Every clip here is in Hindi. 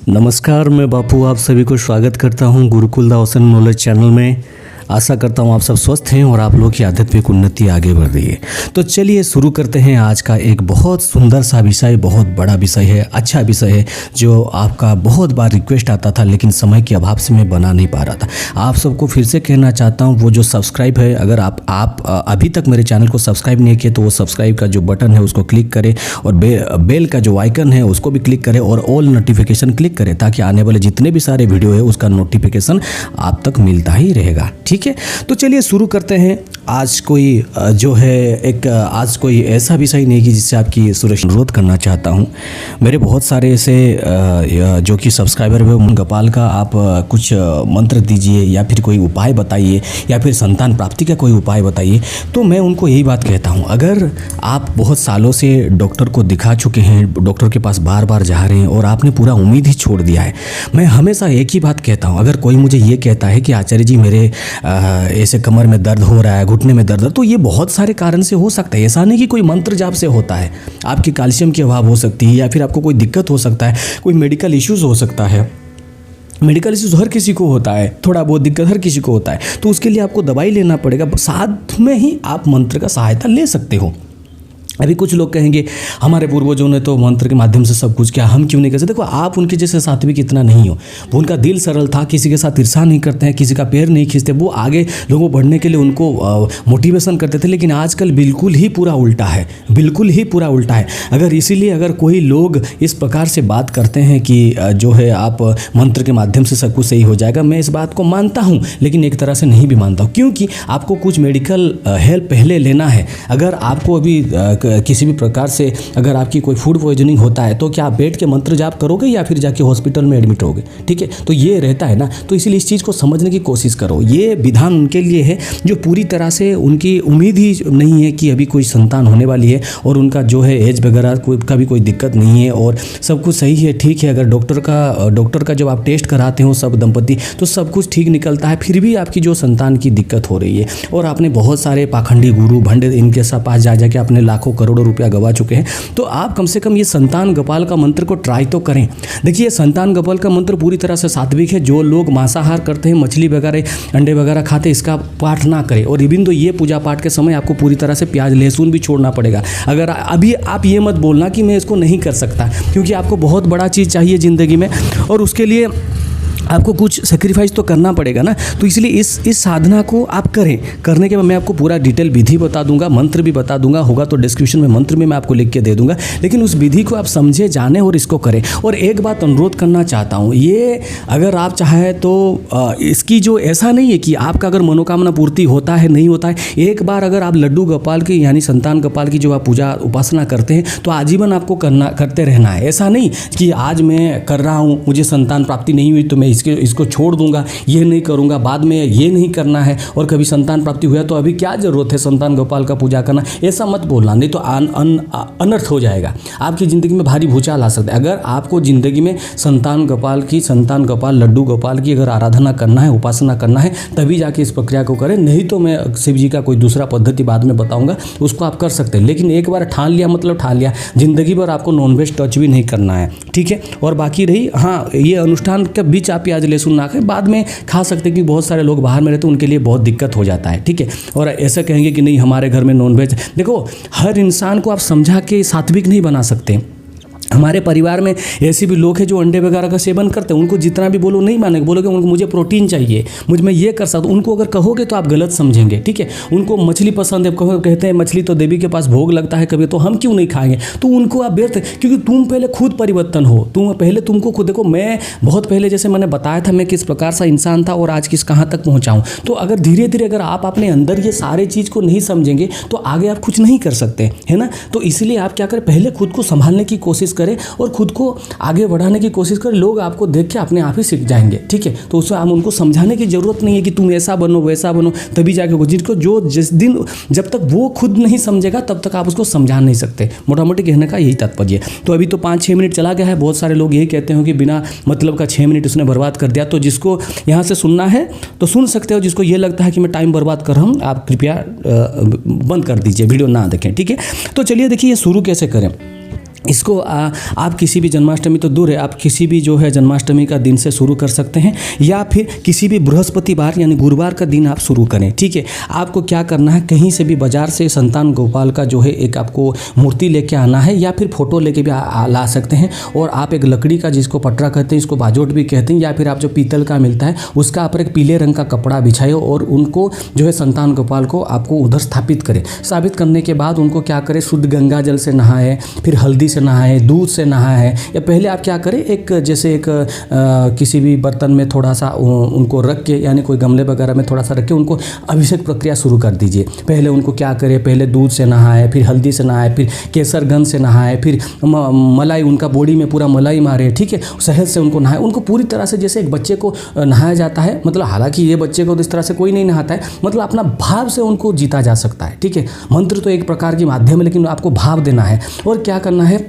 नमस्कार, मैं बापू आप सभी को स्वागत करता हूं Gurukul the awesome knowledge channel में। आशा करता हूं आप सब स्वस्थ हैं और आप लोग की आदत में उन्नति आगे बढ़ रही है। तो चलिए शुरू करते हैं आज का एक बहुत सुंदर सा विषय, बहुत बड़ा विषय है, अच्छा विषय है, जो आपका बहुत बार रिक्वेस्ट आता था लेकिन समय के अभाव से मैं बना नहीं पा रहा था। आप सबको फिर से कहना चाहता हूँ, वो जो सब्सक्राइब है, अगर आप अभी तक मेरे चैनल को सब्सक्राइब नहीं किए तो वो सब्सक्राइब का जो बटन है उसको क्लिक करें और बेल का जो आइकन है उसको भी क्लिक करें और ऑल नोटिफिकेशन क्लिक करें, ताकि आने वाले जितने भी सारे वीडियो है उसका नोटिफिकेशन आप तक मिलता ही रहेगा। ठीक है, तो चलिए शुरू करते हैं। आज कोई ऐसा विषय नहीं कि जिससे आपकी सुरक्षा अनुरोध करना चाहता हूं। मेरे बहुत सारे ऐसे जो कि सब्सक्राइबर है, गोपाल का आप कुछ मंत्र दीजिए या फिर कोई उपाय बताइए या फिर संतान प्राप्ति का कोई उपाय बताइए। तो मैं उनको यही बात कहता हूं, अगर आप बहुत सालों से डॉक्टर को दिखा चुके हैं, डॉक्टर के पास बार बार जा रहे हैं और आपने पूरा उम्मीद ही छोड़ दिया है, मैं हमेशा एक ही बात कहता हूं, अगर कोई मुझे ये कहता है कि आचार्य जी मेरे ऐसे कमर में दर्द हो रहा है, घुटने में दर्द, तो ये बहुत सारे कारण से हो सकता है। ऐसा नहीं कि कोई मंत्र जाप से होता है। आपकी कैल्शियम की अभाव हो सकती है या फिर आपको कोई दिक्कत हो सकता है, कोई मेडिकल इश्यूज़ हो सकता है। मेडिकल इश्यूज़ हर किसी को होता है, थोड़ा बहुत दिक्कत हर किसी को होता है, तो उसके लिए आपको दवाई लेना पड़ेगा, साथ में ही आप मंत्र का सहायता ले सकते हो। अभी कुछ लोग कहेंगे हमारे पूर्वजों ने तो मंत्र के माध्यम से सब कुछ किया, हम क्यों नहीं कर सकते? देखो, आप उनके जैसे सात्विक इतना नहीं हो। वो उनका दिल सरल था, किसी के साथ ईर्ष्या नहीं करते हैं, किसी का पैर नहीं खींचते, वो आगे लोगों को बढ़ने के लिए उनको मोटिवेशन करते थे। लेकिन आजकल बिल्कुल ही पूरा उल्टा है, बिल्कुल ही पूरा उल्टा है। अगर कोई लोग इस प्रकार से बात करते हैं कि जो है आप मंत्र के माध्यम से सब कुछ सही हो जाएगा, मैं इस बात को मानता हूँ, लेकिन एक तरह से नहीं भी मानता हूँ, क्योंकि आपको कुछ मेडिकल हेल्प पहले लेना है। अगर आपको अभी किसी भी प्रकार से अगर आपकी कोई फूड पॉइजनिंग होता है, तो क्या आप बैठ के मंत्र जाप करोगे या फिर जाके हॉस्पिटल में एडमिट होगे? ठीक है, तो ये रहता है ना। तो इसीलिए इस चीज़ को समझने की कोशिश करो। ये विधान उनके लिए है जो पूरी तरह से उनकी उम्मीद ही नहीं है कि अभी कोई संतान होने वाली है और उनका जो है एज वगैरह का भी कोई दिक्कत नहीं है और सब कुछ सही है, ठीक है। अगर डॉक्टर का जब आप टेस्ट कराते हो सब दंपति, तो सब कुछ ठीक निकलता है, फिर भी आपकी जो संतान की दिक्कत हो रही है और आपने बहुत सारे पाखंडी गुरु भंडे इनके पास जा के अपने लाखों करोड़ों रुपया गवा चुके हैं, तो आप कम से कम ये संतान गोपाल का मंत्र को ट्राई तो करें। देखिए, संतान गोपाल का मंत्र पूरी तरह से सात्विक है। जो लोग मांसाहार करते हैं, मछली वगैरह अंडे वगैरह खाते हैं, इसका पाठ ना करें। और इवन तो ये पूजा पाठ के समय आपको पूरी तरह से प्याज लहसुन भी छोड़ना पड़ेगा। अगर अभी आप ये मत बोलना कि मैं इसको नहीं कर सकता, क्योंकि आपको बहुत बड़ा चीज़ चाहिए ज़िंदगी में और उसके लिए आपको कुछ सेक्रीफाइस तो करना पड़ेगा ना। तो इसलिए इस साधना को आप करें। करने के बाद मैं आपको पूरा डिटेल विधि बता दूंगा, मंत्र भी बता दूंगा, होगा तो डिस्क्रिप्शन में मंत्र में मैं आपको लिख के दे दूंगा। लेकिन उस विधि को आप समझे, जाने और इसको करें। और एक बात अनुरोध करना चाहता हूँ, ये अगर आप चाहें तो इसकी जो ऐसा नहीं है कि आपका अगर मनोकामना पूर्ति होता है नहीं होता है, एक बार अगर आप लड्डू गोपाल की यानी संतान गोपाल की जो आप पूजा उपासना करते हैं, तो आजीवन आपको करते रहना है। ऐसा नहीं कि आज मैं कर रहा हूँ, मुझे संतान प्राप्ति नहीं हुई तो मैं इसको छोड़ दूंगा, ये नहीं करूंगा, बाद में ये नहीं करना है और कभी संतान प्राप्ति हुआ तो अभी क्या जरूरत है संतान गोपाल का पूजा करना। ऐसा मत बोलना, नहीं तो अनर्थ हो जाएगा, आपकी ज़िंदगी में भारी भूचाल आ सकता है। अगर आपको ज़िंदगी में संतान गोपाल लड्डू गोपाल की अगर आराधना करना है, उपासना करना है, तभी जाके इस प्रक्रिया को करें। नहीं तो मैं शिव जी का कोई दूसरा पद्धति बाद में बताऊंगा, उसको आप कर सकते हैं। लेकिन एक बार ठान लिया मतलब ठान लिया, ज़िंदगी भर आपको नॉनवेज टच भी नहीं करना है, ठीक है। और बाकी रही ये अनुष्ठान के बीच आप प्याज लहसुन ना खाएं, बाद में खा सकते हैं, कि बहुत सारे लोग बाहर में रहते हैं, उनके लिए बहुत दिक्कत हो जाता है, ठीक है। और ऐसा कहेंगे कि नहीं हमारे घर में नॉनवेज, देखो हर इंसान को आप समझा के सात्विक नहीं बना सकते। हमारे परिवार में ऐसे भी लोग हैं जो अंडे वगैरह का सेवन करते हैं, उनको जितना भी बोलो नहीं मानेंगे, बोलोगे उनको मुझे प्रोटीन चाहिए, मैं ये कर सकता हूँ, उनको अगर कहोगे तो आप गलत समझेंगे, ठीक है। उनको मछली पसंद है, कहते हैं मछली तो देवी के पास भोग लगता है कभी, तो हम क्यों नहीं खाएंगे? तो उनको आप व्यर्थ, क्योंकि तुम पहले खुद परिवर्तन हो, तुमको खुद देखो। मैं बहुत पहले जैसे मैंने बताया था मैं किस प्रकार सा इंसान था और आज कहाँ तक पहुँचा हूँ। तो अगर धीरे धीरे अगर आप अपने अंदर ये सारे चीज़ को नहीं समझेंगे तो आगे आप कुछ नहीं कर सकते, है ना। तो इसलिए आप क्या करें, पहले खुद को संभालने की कोशिश करें और खुद को आगे बढ़ाने की कोशिश करें। लोग आपको देख के अपने आप ही सीख जाएंगे, ठीक है। तो उसमें हम उनको समझाने की जरूरत नहीं है कि तुम ऐसा बनो वैसा बनो, तभी जाके वो जिसको जिस दिन जब तक वो खुद नहीं समझेगा तब तक आप उसको समझा नहीं सकते। मोटा मोटी कहने का यही तात्पर्य है। तो अभी तो 5-6 मिनट चला गया है। बहुत सारे लोग यही कहते हो कि बिना मतलब का 6 मिनट उसने बर्बाद कर दिया। तो जिसको यहाँ से सुनना है तो सुन सकते हो, जिसको ये लगता है कि मैं टाइम बर्बाद कर रहा हूँ, आप कृपया बंद कर दीजिए, वीडियो ना देखें, ठीक है। तो चलिए देखिए ये शुरू कैसे करें। इसको आप किसी भी जन्माष्टमी तो दूर है, आप किसी भी जो है जन्माष्टमी का दिन से शुरू कर सकते हैं या फिर किसी भी बृहस्पतिवार यानी गुरुवार का दिन आप शुरू करें। ठीक है, आपको क्या करना है, कहीं से भी बाजार से संतान गोपाल का जो है एक आपको मूर्ति लेके आना है या फिर फोटो लेके भी ला सकते हैं। और आप एक लकड़ी का, जिसको पटरा कहते हैं, इसको बाजोट भी कहते हैं, या फिर आप जो पीतल का मिलता है उसका आप एक पीले रंग का कपड़ा बिछाए और उनको जो है संतान गोपाल को आपको उधर स्थापित करें। स्थापित करने के बाद उनको क्या करें, शुद्ध गंगा जल से नहाए, फिर हल्दी से नहाए, दूध से नहाए, या पहले आप क्या करें, एक जैसे एक किसी भी बर्तन में थोड़ा सा उनको रख के, यानी कोई गमले वगैरह में थोड़ा सा रख के उनको अभिषेक प्रक्रिया शुरू कर दीजिए। पहले उनको क्या करें, पहले दूध से नहाए, फिर हल्दी से नहाए, फिर केसर गंध से नहाए, फिर मलाई, उनका बॉडी में पूरा मलाई मारे। ठीक है, शहद से उनको नहाए, उनको पूरी तरह से जैसे एक बच्चे को नहाया जाता है। मतलब हालांकि ये बच्चे को तो इस तरह से कोई नहीं नहाता है, मतलब अपना भाव से उनको जीता जा सकता है। ठीक है, मंत्र तो एक प्रकार की माध्यम है, लेकिन आपको भाव देना है। और क्या करना है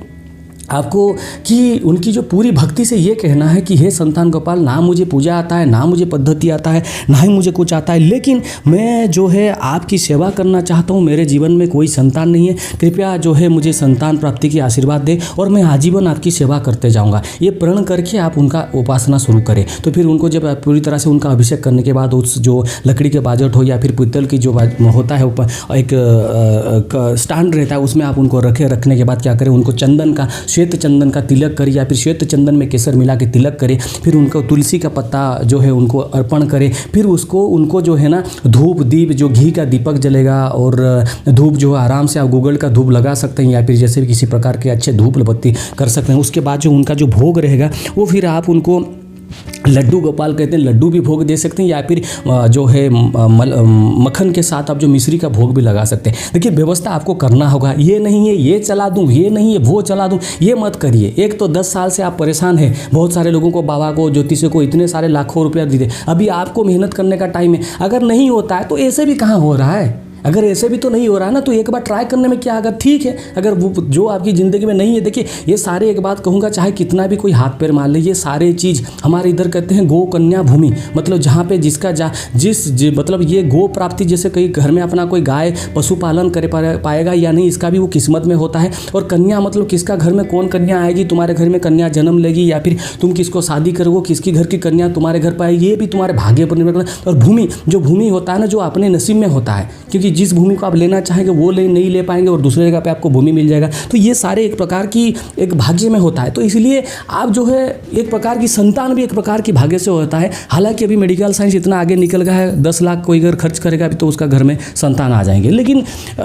आपको कि उनकी जो पूरी भक्ति से ये कहना है कि हे संतान गोपाल, ना मुझे पूजा आता है, ना मुझे पद्धति आता है, ना ही मुझे कुछ आता है, लेकिन मैं जो है आपकी सेवा करना चाहता हूँ। मेरे जीवन में कोई संतान नहीं है, कृपया जो है मुझे संतान प्राप्ति की आशीर्वाद दे और मैं आजीवन आपकी सेवा करते जाऊँगा। ये प्रण करके आप उनका उपासना शुरू करें। तो फिर उनको जब पूरी तरह से उनका अभिषेक करने के बाद उस जो लकड़ी के बाजट हो या फिर पीतल की जो होता है ऊपर एक स्टैंड रहता है, उसमें आप उनको रखने के बाद क्या करें, उनको चंदन का, श्वेत चंदन का तिलक करें या फिर श्वेत चंदन में केसर मिला के तिलक करें। फिर उनको तुलसी का पत्ता जो है उनको अर्पण करें। फिर उनको जो है ना धूप दीप, जो घी का दीपक जलेगा, और धूप जो है आराम से आप गूगल का धूप लगा सकते हैं या फिर जैसे भी किसी प्रकार के अच्छे धूप बत्ती कर सकते हैं। उसके बाद जो उनका जो भोग रहेगा वो फिर आप उनको लड्डू गोपाल कहते हैं, लड्डू भी भोग दे सकते हैं या फिर जो है मक्खन के साथ आप जो मिश्री का भोग भी लगा सकते हैं। देखिए, व्यवस्था आपको करना होगा, ये नहीं है ये चला दूं, ये नहीं है वो चला दूं, ये मत करिए। एक तो 10 साल से आप परेशान हैं, बहुत सारे लोगों को, बाबा को, ज्योतिषी को इतने सारे लाखों रुपया दे दे, अभी आपको मेहनत करने का टाइम है। अगर नहीं होता है तो ऐसे भी कहाँ हो रहा है, अगर ऐसे भी तो नहीं हो रहा है ना, तो एक बार ट्राई करने में क्या, अगर ठीक है, अगर वो जो आपकी ज़िंदगी में नहीं है। देखिए, ये सारे, एक बात कहूँगा, चाहे कितना भी कोई हाथ पैर मार ले, ये सारे चीज़ हमारे इधर कहते हैं गो कन्या भूमि, मतलब जहाँ पे जिसका मतलब ये गो प्राप्ति, जैसे कई घर में अपना कोई गाय पशुपालन कर पाएगा या नहीं, इसका भी वो किस्मत में होता है। और कन्या मतलब किसका घर में कौन कन्या आएगी, तुम्हारे घर में कन्या जन्म लेगी या फिर तुम किसको शादी करोगे, किसकी घर की कन्या तुम्हारे घर पर आएगी, ये भी तुम्हारे भाग्य पर निर्भर करता है। और भूमि, जो भूमि होता है ना, जो अपने नसीब में होता है, क्योंकि जिस भूमि को आप लेना चाहेंगे वो नहीं ले पाएंगे और दूसरे जगह पे आपको भूमि मिल जाएगा। तो ये सारे एक प्रकार की एक भाग्य में होता है। तो इसलिए आप जो है एक प्रकार की संतान भी एक प्रकार की भाग्य से होता है। हालांकि अभी मेडिकल साइंस इतना आगे निकल गया है, 10 लाख कोई अगर खर्च करेगा भी तो उसका घर में संतान आ जाएंगे। लेकिन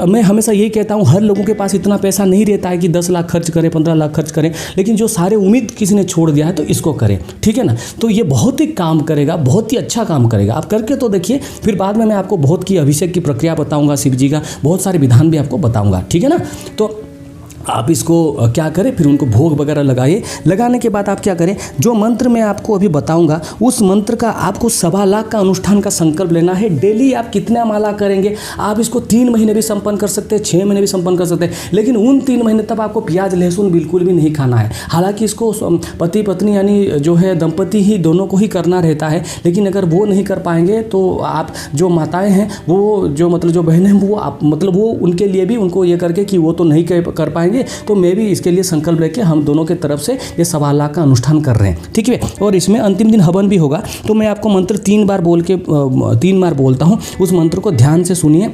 मैं हमेशा यही कहता हूँ, हर लोगों के पास इतना पैसा नहीं रहता है कि 10 लाख खर्च करें, 15 लाख खर्च करें, लेकिन जो सारे उम्मीद किसी ने छोड़ दिया है तो इसको करें। ठीक है ना, तो ये बहुत ही काम करेगा, बहुत ही अच्छा काम करेगा। आप करके तो देखिए, फिर बाद में मैं आपको बहुत की अभिषेक की प्रक्रिया बताऊंगा, शिव जी का बहुत सारे विधान भी आपको बताऊंगा। ठीक है ना, तो आप इसको क्या करें, फिर उनको भोग वगैरह लगाइए। लगाने के बाद आप क्या करें, जो मंत्र मैं आपको अभी बताऊंगा उस मंत्र का आपको 1.25 लाख का अनुष्ठान का संकल्प लेना है। डेली आप कितना माला करेंगे, आप इसको 3 महीने भी संपन्न कर सकते हैं, 6 महीने भी संपन्न कर सकते हैं, लेकिन उन 3 महीने तक आपको प्याज लहसुन बिल्कुल भी नहीं खाना है। हालांकि इसको पति पत्नी यानी जो है दंपति ही दोनों को ही करना रहता है, लेकिन अगर वो नहीं कर पाएंगे तो आप जो माताएँ हैं, वो जो मतलब जो बहनें हैं, वो आप मतलब वो उनके लिए भी उनको ये करके कि वो तो नहीं कर पाएंगे, तो मैं भी इसके लिए संकल्प लेके हम दोनों के तरफ से ये 1.25 लाख का अनुष्ठान कर रहे हैं। ठीक है, और इसमें अंतिम दिन हवन भी होगा। तो मैं आपको मंत्र 3 बार बोलता हूँ, उस मंत्र को ध्यान से सुनिए।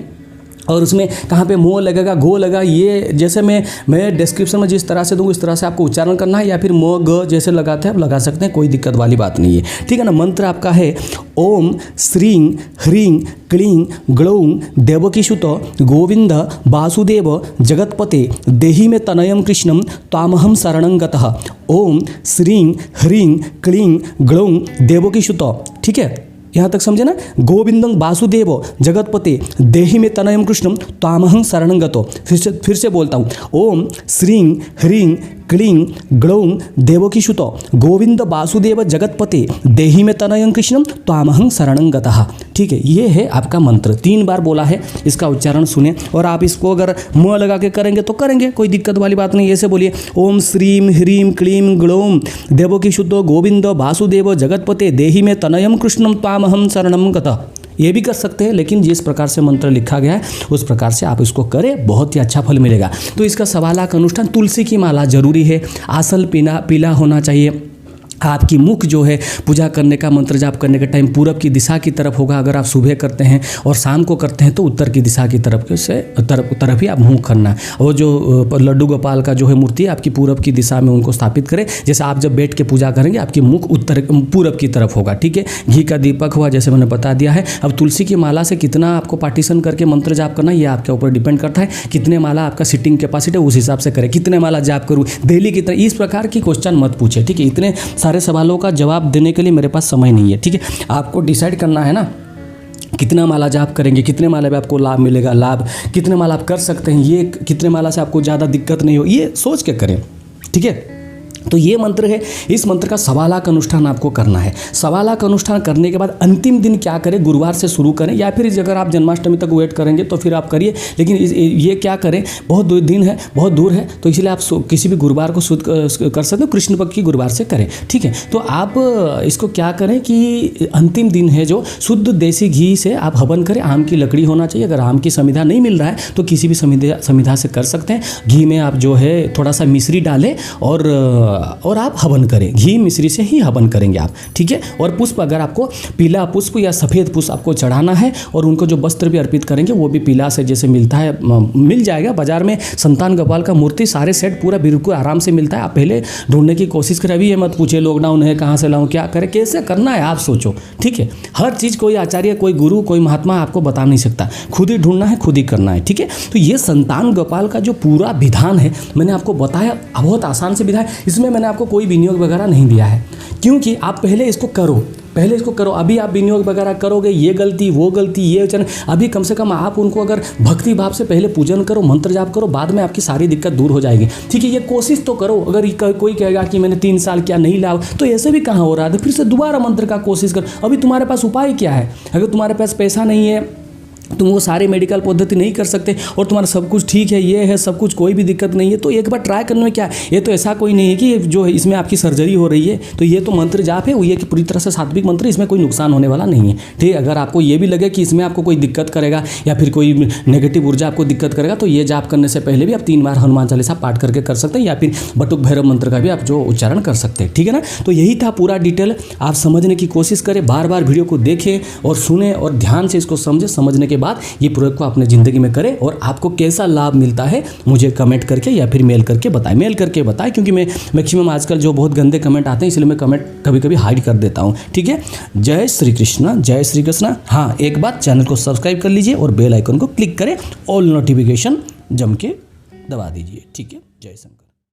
और उसमें कहाँ पे मोह लगेगा, गो लगा, ये जैसे मैं डिस्क्रिप्शन में जिस तरह से दूँ इस तरह से आपको उच्चारण करना है, या फिर मो ग जैसे लगाते हैं आप लगा सकते हैं, कोई दिक्कत वाली बात नहीं है। ठीक है ना, मंत्र आपका है ओम श्रीं ह्रीं क्लीं ग्लौं देवकीसुत गोविंद वासुदेव जगतपते देहि में तनयं कृष्णं तामहं शरणं गतः। ओम श्रीं ह्रीं क्लीं ग्लौं देवकीसुत। ठीक है, यहाँ तक समझे ना, गोविंदं वासुदेव जगतपते देहि में तनयं कृष्णं तामहं शरणं गतो। फिर से बोलता हूँ, ओम श्रीं ह्रीं क्लीं ग्लौं देवकीसुत गोविंद वासुदेव जगतपते देहि में तनयं कृष्णं तामहं शरणं गतः। ठीक है, ये है आपका मंत्र, 3 बार बोला है, इसका उच्चारण सुने। और आप इसको अगर म लगा के करेंगे तो करेंगे, कोई दिक्कत वाली बात नहीं। ऐसे बोलिए, ओम श्रीं ह्रीं क्लीं ग्लौं देवकीसुत गोविंद वासुदेव जगतपते देहि में तनयं कृष्णं तामहं शरणं गतः। ये भी कर सकते हैं, लेकिन जिस प्रकार से मंत्र लिखा गया है उस प्रकार से आप इसको करें, बहुत ही अच्छा फल मिलेगा। तो इसका 1.25 लाख अनुष्ठान, तुलसी की माला जरूरी है, आसल पीला होना चाहिए, आपकी मुख जो है पूजा करने का, मंत्र जाप करने का टाइम पूरब की दिशा की तरफ होगा। अगर आप सुबह करते हैं और शाम को करते हैं तो उत्तर की दिशा की तरफ ही आप मुँह करना। वो जो लड्डू गोपाल का जो है मूर्ति आपकी पूरब की दिशा में उनको स्थापित करें। जैसे आप जब बैठ के पूजा करेंगे आपकी मुख पूरब की तरफ होगा, ठीक है। घी का दीपक हुआ, जैसे मैंने बता दिया है। अब तुलसी की माला से कितना आपको पार्टीशन करके मंत्र जाप करना, ये आपके ऊपर डिपेंड करता है। कितने माला आपका सिटिंग कैपेसिटी है उस हिसाब से करें, कितने माला जाप करूँ डेली कितना, इस प्रकार की क्वेश्चन मत पूछे, ठीक है। इतने सारे सवालों का जवाब देने के लिए मेरे पास समय नहीं है, ठीक है। आपको डिसाइड करना है ना कितना माला जाप करेंगे, कितने माला में आपको लाभ मिलेगा, लाभ कितने माला आप कर सकते हैं, ये कितने माला से आपको ज़्यादा दिक्कत नहीं हो, ये सोच के करें, ठीक है। तो ये मंत्र है, इस मंत्र का 1.25 लाख अनुष्ठान आपको करना है। 1.25 लाख अनुष्ठान करने के बाद अंतिम दिन क्या करें, गुरुवार से शुरू करें, या फिर अगर आप जन्माष्टमी तक वेट करेंगे तो फिर आप करिए। लेकिन ये क्या करें, बहुत दिन है, बहुत दूर है, तो इसलिए आप किसी भी गुरुवार को शुद्ध कर सकते हो, कृष्ण पक्ष की गुरुवार से करें, ठीक है। तो आप इसको क्या करें कि अंतिम दिन है जो शुद्ध देसी घी से आप हवन करें। आम की लकड़ी होना चाहिए, अगर आम की समिधा नहीं मिल रहा है तो किसी भी समिधा से कर सकते हैं। घी में आप जो है थोड़ा सा मिश्री डालें और आप हवन करें, घी मिश्री से ही हवन करेंगे आप, ठीक है। और पुष्प, अगर आपको पीला पुष्प या सफ़ेद पुष्प आपको चढ़ाना है, और उनको जो वस्त्र भी अर्पित करेंगे वो भी पीला से जैसे मिलता है, मिल जाएगा बाजार में। संतान गोपाल का मूर्ति सारे सेट पूरा बिल्कुल आराम से मिलता है। आप पहले ढूंढने की कोशिश करें। अभी ये मत पूछे लॉकडाउन है कहाँ से लाऊं, क्या करें, कैसे करना है, आप सोचो, ठीक है। हर चीज़ कोई आचार्य, कोई गुरु, कोई महात्मा आपको बता नहीं सकता, खुद ही ढूंढना है, खुद ही करना है, ठीक है। तो ये संतान गोपाल का जो पूरा विधान है मैंने आपको बताया, बहुत आसान से विधान, इसमें मैंने आपको कोई विनियोग वगैरह नहीं दिया है, क्योंकि आप पहले इसको करो, अभी आप विनियोग वगैरह करोगे, ये गलती वो गलती ये चरण, अभी कम से कम आप उनको अगर भक्ति भाव से पहले पूजन करो, मंत्र जाप करो, बाद में आपकी सारी दिक्कत दूर हो जाएगी, ठीक है। ये कोशिश तो करो। अगर कोई कहेगा कि मैंने 3 साल क्या नहीं लाओ, तो ऐसे भी कहाँ हो रहा है, फिर से दोबारा मंत्र का कोशिश करो। अभी तुम्हारे पास उपाय क्या है, अगर तुम्हारे पास पैसा नहीं है, तुम वो सारे मेडिकल पद्धति नहीं कर सकते, और तुम्हारा सब कुछ ठीक है, ये है सब कुछ, कोई भी दिक्कत नहीं है, तो एक बार ट्राई करने में क्या है। ये तो ऐसा कोई नहीं है कि जो है इसमें आपकी सर्जरी हो रही है, तो ये तो मंत्र जाप है, वो ये कि पूरी तरह से सात्विक मंत्र, इसमें कोई नुकसान होने वाला नहीं है, ठीक है। अगर आपको ये भी लगे कि इसमें आपको कोई दिक्कत करेगा या फिर कोई नेगेटिव ऊर्जा आपको दिक्कत करेगा, तो ये जाप करने से पहले भी आप 3 बार हनुमान चालीसा पाठ करके कर सकते हैं, या फिर बटुक भैरव मंत्र का भी आप जो उच्चारण कर सकते हैं, ठीक है ना। तो यही था पूरा डिटेल, आप समझने की कोशिश करें, बार बार वीडियो को देखें और सुने और ध्यान से इसको समझें। समझने के बाद ये प्रयोग को अपने ज़िंदगी में करें, और आपको कैसा लाभ मिलता है मुझे कमेंट करके या फिर मेल करके बताएं, क्योंकि मैं मैक्सिमम आजकल जो बहुत गंदे कमेंट आते हैं इसलिए मैं कमेंट कभी कभी हाइड कर देता हूं, ठीक है। जय श्री कृष्णा, जय श्री कृष्णा। हाँ, एक बात, चैनल को सब्सक्राइब कर लीजिए और बेल आइकन को क्लिक करें, ऑल नोटिफिकेशन जम के दबा दीजिए, ठीक है। जय शंकर।